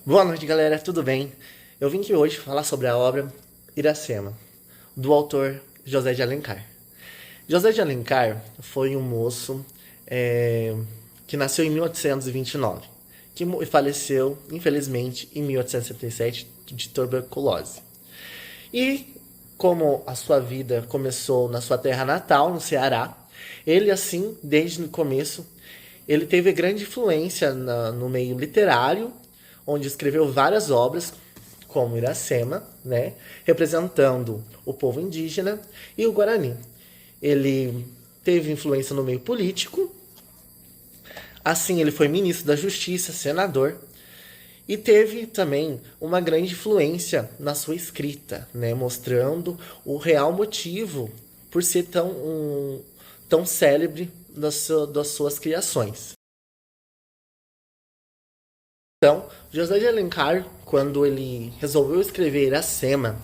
Boa noite, galera, tudo bem? Eu vim aqui hoje falar sobre a obra Iracema, do autor José de Alencar. José de Alencar foi um moço que nasceu em 1829, que faleceu, infelizmente, em 1877 de tuberculose. E como a sua vida começou na sua terra natal, no Ceará, ele, assim, desde o começo, ele teve grande influência no meio literário, onde escreveu várias obras, como Iracema, né, representando o povo indígena e o Guarani. Ele teve influência no meio político, assim ele foi ministro da Justiça, senador, e teve também uma grande influência na sua escrita, né, mostrando o real motivo por ser tão célebre das suas criações. Então, José de Alencar, quando ele resolveu escrever Iracema,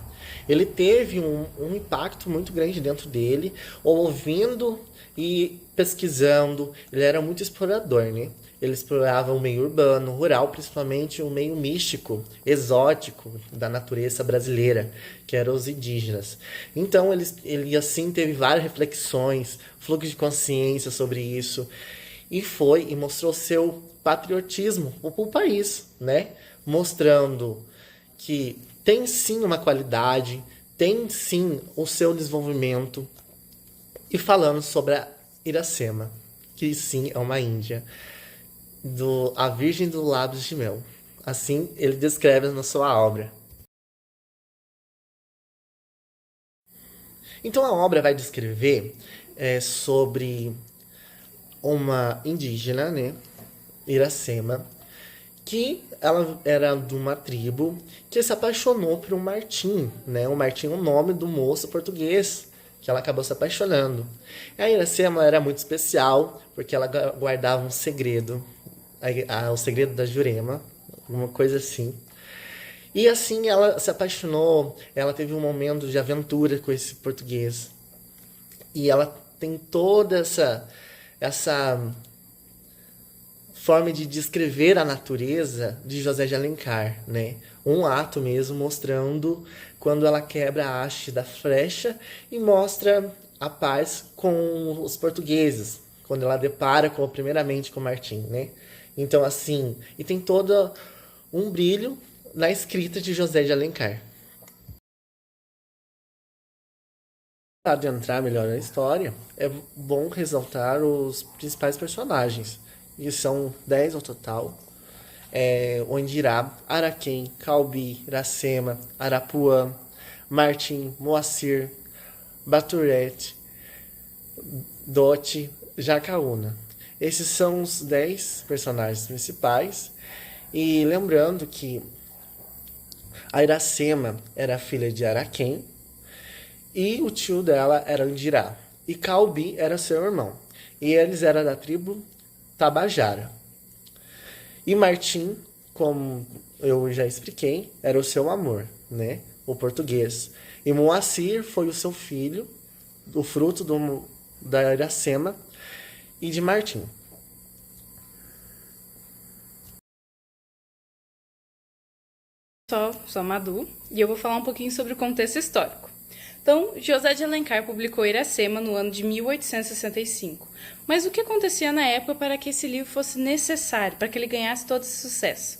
ele teve um impacto muito grande dentro dele, ouvindo e pesquisando. Ele era muito explorador, né? Ele explorava o meio urbano, rural, principalmente o meio místico, exótico da natureza brasileira, que eram os indígenas. Então, ele assim teve várias reflexões, fluxo de consciência sobre isso, e mostrou seu patriotismo para o país, né? Mostrando que tem sim uma qualidade, tem sim o seu desenvolvimento, e falando sobre a Iracema, que sim é uma índia, a Virgem dos Lábios de Mel. Assim ele descreve na sua obra. Então a obra vai descrever sobre uma indígena, né, Iracema, que ela era de uma tribo que se apaixonou por um Martim, né? O Martim é o nome do moço português que ela acabou se apaixonando. A Iracema era muito especial porque ela guardava um segredo, o segredo da Jurema, uma coisa assim. E assim ela se apaixonou, ela teve um momento de aventura com esse português. E ela tem toda essa forma de descrever a natureza de José de Alencar, né? Um ato mesmo mostrando quando ela quebra a haste da flecha e mostra a paz com os portugueses, quando ela depara primeiramente com Martim, né? Então assim, e tem todo um brilho na escrita de José de Alencar. Para adentrar melhor na história, é bom ressaltar os principais personagens, e são 10 ao total. Ondirá, Araquém, Calbi, Iracema, Arapuã, Martim, Moacir, Baturete, Dote, Jacaúna. Esses são os 10 personagens principais. E lembrando que a Iracema era filha de Araquém, e o tio dela era Andirá. E Calbi era seu irmão. E eles eram da tribo Tabajara. E Martim, como eu já expliquei, era o seu amor, né? O português. E Moacir foi o seu filho, o fruto da Iracema e de Martim. Sou a Madu e eu vou falar um pouquinho sobre o contexto histórico. Então, José de Alencar publicou Iracema no ano de 1865. Mas o que acontecia na época para que esse livro fosse necessário, para que ele ganhasse todo esse sucesso?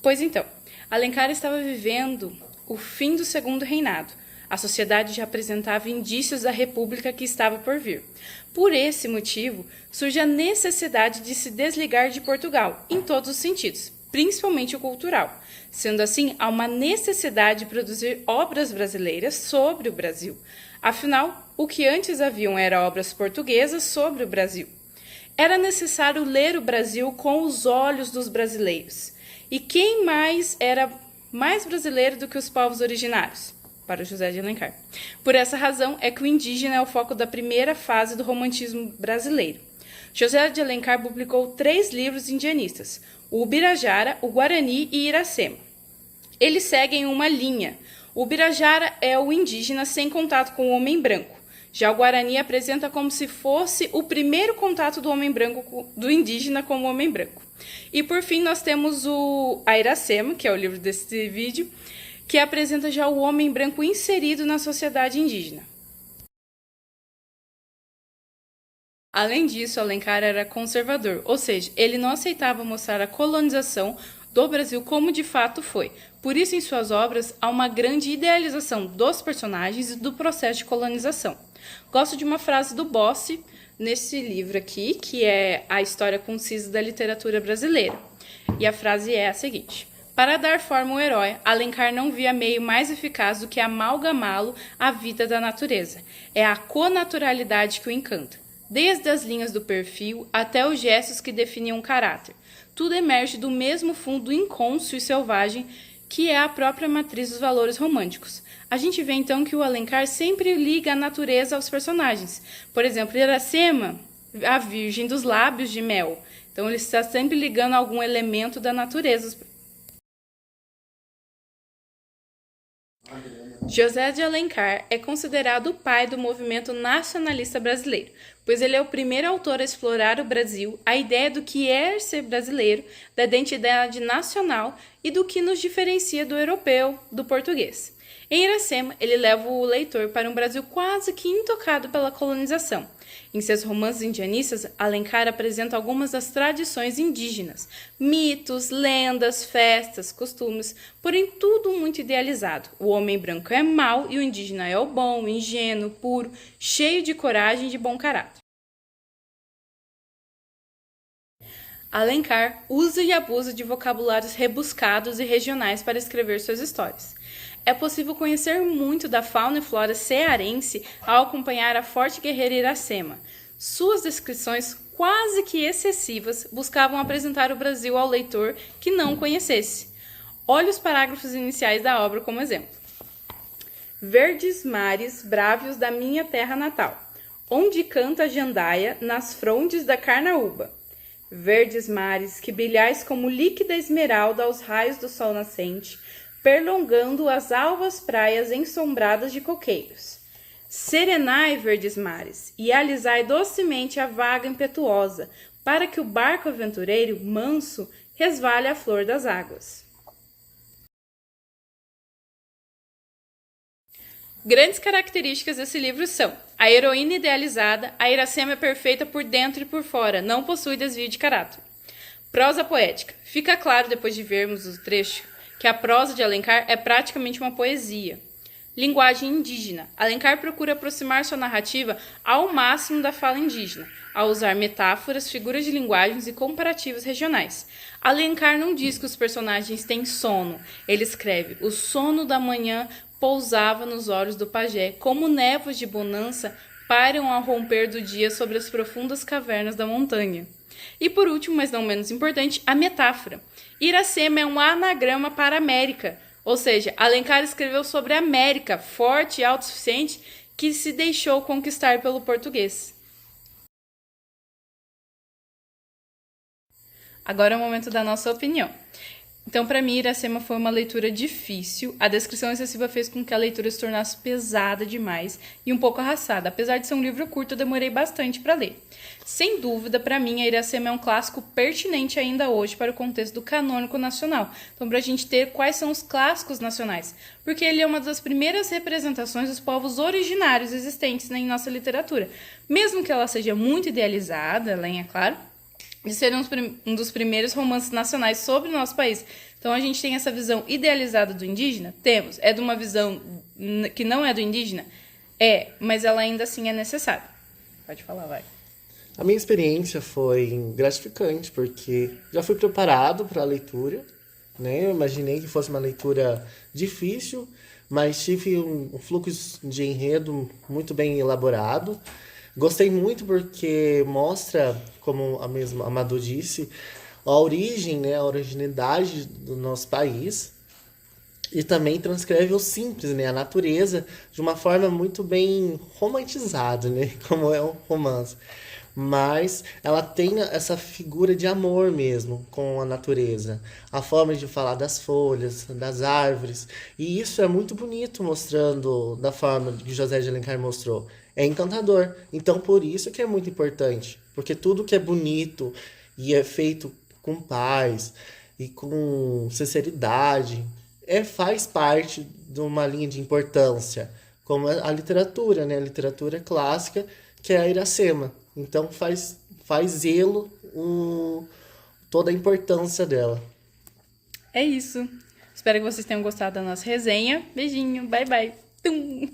Pois então, Alencar estava vivendo o fim do segundo reinado. A sociedade já apresentava indícios da república que estava por vir. Por esse motivo, surge a necessidade de se desligar de Portugal, em todos os sentidos, principalmente o cultural. Sendo assim, há uma necessidade de produzir obras brasileiras sobre o Brasil. Afinal, o que antes haviam eram obras portuguesas sobre o Brasil. Era necessário ler o Brasil com os olhos dos brasileiros. E quem mais era mais brasileiro do que os povos originários? Para José de Alencar. Por essa razão é que o indígena é o foco da primeira fase do romantismo brasileiro. José de Alencar publicou 3 livros indianistas, o Ubirajara, o Guarani e Iracema. Eles seguem uma linha. O Ubirajara é o indígena sem contato com o homem branco. Já o Guarani apresenta como se fosse o primeiro contato do homem branco do indígena com o homem branco. E por fim nós temos a Iracema, que é o livro desse vídeo, que apresenta já o homem branco inserido na sociedade indígena. Além disso, Alencar era conservador, ou seja, ele não aceitava mostrar a colonização do Brasil como de fato foi. Por isso, em suas obras, há uma grande idealização dos personagens e do processo de colonização. Gosto de uma frase do Bossi nesse livro aqui, que é A História Concisa da Literatura Brasileira. E a frase é a seguinte: para dar forma ao herói, Alencar não via meio mais eficaz do que amalgamá-lo à vida da natureza. É a conaturalidade que o encanta. Desde as linhas do perfil até os gestos que definiam o caráter. Tudo emerge do mesmo fundo incônscio e selvagem que é a própria matriz dos valores românticos. A gente vê então que o Alencar sempre liga a natureza aos personagens. Por exemplo, Iracema, a virgem dos lábios de mel. Então ele está sempre ligando algum elemento da natureza. José de Alencar é considerado o pai do movimento nacionalista brasileiro, pois ele é o primeiro autor a explorar o Brasil, a ideia do que é ser brasileiro, da identidade nacional e do que nos diferencia do europeu, do português. Em Iracema, ele leva o leitor para um Brasil quase que intocado pela colonização. Em seus romances indianistas, Alencar apresenta algumas das tradições indígenas, mitos, lendas, festas, costumes, porém tudo muito idealizado. O homem branco é mau e o indígena é o bom, ingênuo, puro, cheio de coragem e de bom caráter. Alencar usa e abusa de vocabulários rebuscados e regionais para escrever suas histórias. É possível conhecer muito da fauna e flora cearense ao acompanhar a forte guerreira Iracema. Suas descrições, quase que excessivas, buscavam apresentar o Brasil ao leitor que não o conhecesse. Olhe os parágrafos iniciais da obra como exemplo. Verdes mares brávios da minha terra natal, onde canta a jandaia nas frondes da carnaúba. Verdes mares que brilhais como líquida esmeralda aos raios do sol nascente, perlongando as alvas praias ensombradas de coqueiros. Serenai, verdes mares, e alisai docemente a vaga impetuosa, para que o barco aventureiro, manso, resvale à flor das águas. Grandes características desse livro são: a heroína idealizada, a Iracema é perfeita por dentro e por fora, não possui desvio de caráter. Prosa poética. Fica claro depois de vermos o trecho que a prosa de Alencar é praticamente uma poesia. Linguagem indígena. Alencar procura aproximar sua narrativa ao máximo da fala indígena, ao usar metáforas, figuras de linguagens e comparativos regionais. Alencar não diz que os personagens têm sono. Ele escreve: o sono da manhã pousava nos olhos do pajé, como névoas de bonança pairam ao romper do dia sobre as profundas cavernas da montanha. E por último, mas não menos importante, a metáfora. Iracema é um anagrama para América, ou seja, Alencar escreveu sobre a América, forte e autossuficiente, que se deixou conquistar pelo português. Agora é o momento da nossa opinião. Então, para mim, Iracema foi uma leitura difícil. A descrição excessiva fez com que a leitura se tornasse pesada demais e um pouco arrastada. Apesar de ser um livro curto, eu demorei bastante para ler. Sem dúvida, para mim, a Iracema é um clássico pertinente ainda hoje para o contexto do canônico nacional. Então, para a gente ter quais são os clássicos nacionais. Porque ele é uma das primeiras representações dos povos originários existentes em nossa literatura. Mesmo que ela seja muito idealizada, além, é claro, de ser um dos primeiros romances nacionais sobre o nosso país. Então, a gente tem essa visão idealizada do indígena? Temos. É de uma visão que não é do indígena? É, mas ela ainda assim é necessária. Pode falar, vai. A minha experiência foi gratificante, porque já fui preparado para a leitura, né? Eu imaginei que fosse uma leitura difícil, mas tive um fluxo de enredo muito bem elaborado. Gostei muito porque mostra, como a mesma Amadou disse, a origem, né, a originalidade do nosso país, e também transcreve o simples, né, a natureza, de uma forma muito bem romantizada, né, como é um romance. Mas ela tem essa figura de amor mesmo com a natureza, a forma de falar das folhas, das árvores, e isso é muito bonito, mostrando da forma que José de Alencar mostrou. É encantador. Então, por isso que é muito importante, porque tudo que é bonito e é feito com paz e com sinceridade, faz parte de uma linha de importância, como a literatura, né? A literatura clássica, que é a Iracema. Então faz zelo toda a importância dela. É isso. Espero que vocês tenham gostado da nossa resenha. Beijinho, bye bye. Tum.